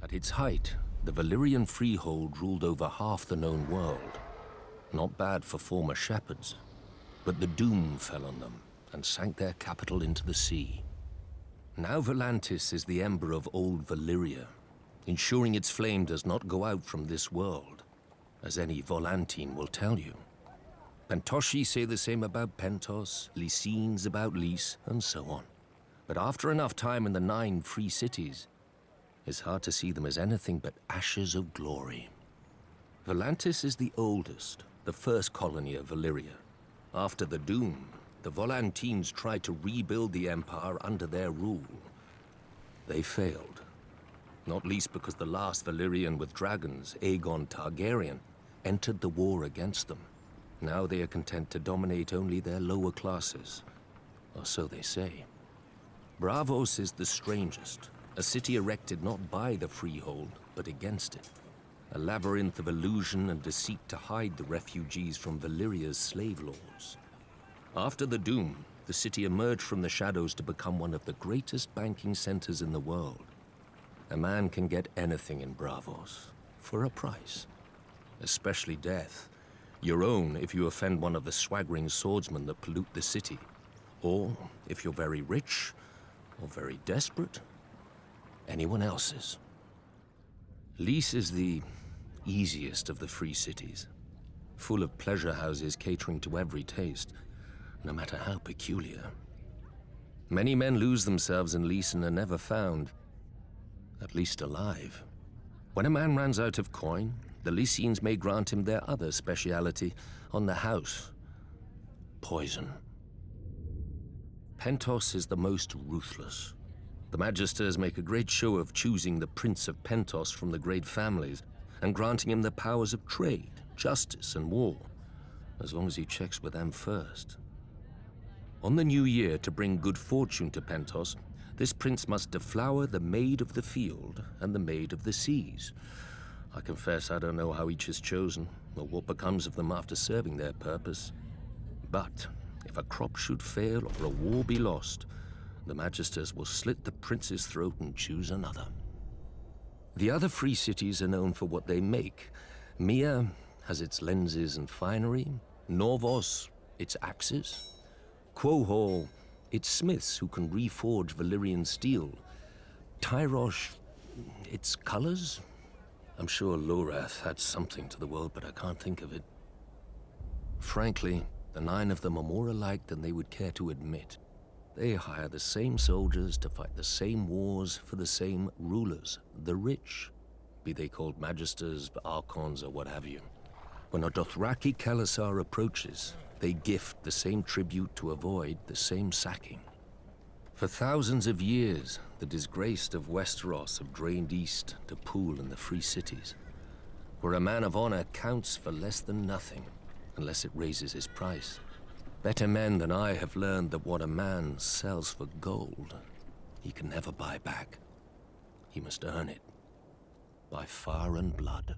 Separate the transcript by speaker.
Speaker 1: At its height, the Valyrian freehold ruled over half the known world. Not bad for former shepherds, but the doom fell on them and sank their capital into the sea. Now Volantis is the ember of old Valyria, ensuring its flame does not go out from this world, as any Volantine will tell you. Pentoshi say the same about Pentos, Lycines about Lys, and so on. But after enough time in the 9 free cities, it's hard to see them as anything but ashes of glory. Volantis is the oldest, the first colony of Valyria. After the Doom, the Volantines tried to rebuild the empire under their rule. They failed, not least because the last Valyrian with dragons, Aegon Targaryen, entered the war against them. Now they are content to dominate only their lower classes, or so they say. Braavos is the strangest, a city erected not by the freehold, but against it. A labyrinth of illusion and deceit to hide the refugees from Valyria's slave lords. After the Doom, the city emerged from the shadows to become one of the greatest banking centers in the world. A man can get anything in Braavos, for a price. Especially death. Your own if you offend one of the swaggering swordsmen that pollute the city. Or, if you're very rich, or very desperate, anyone else's. Lys is the easiest of the free cities, full of pleasure houses catering to every taste, no matter how peculiar. Many men lose themselves in Lys and are never found, at least alive. When a man runs out of coin, the Lycines may grant him their other speciality on the house: poison. Pentos is the most ruthless. The Magisters make a great show of choosing the Prince of Pentos from the great families and granting him the powers of trade, justice, and war, as long as he checks with them first. On the new year, to bring good fortune to Pentos, this prince must deflower the Maid of the Field and the Maid of the Seas. I confess I don't know how each is chosen, or what becomes of them after serving their purpose. But if a crop should fail or a war be lost, the Magisters will slit the prince's throat and choose another. The other free cities are known for what they make. Mia has its lenses and finery, Norvos, its axes, Quohor, its smiths who can reforge Valyrian steel, Tyrosh, its colors. I'm sure Lorath had something to the world, but I can't think of it. Frankly, the 9 of them are more alike than they would care to admit. They hire the same soldiers to fight the same wars for the same rulers, the rich, be they called Magisters, Archons, or what have you. When a Dothraki Khalasar approaches, they gift the same tribute to avoid the same sacking. For thousands of years, the disgraced of Westeros have drained east to pool in the free cities, where a man of honor counts for less than nothing, unless it raises his price. Better men than I have learned that what a man sells for gold, he can never buy back. He must earn it by fire and blood.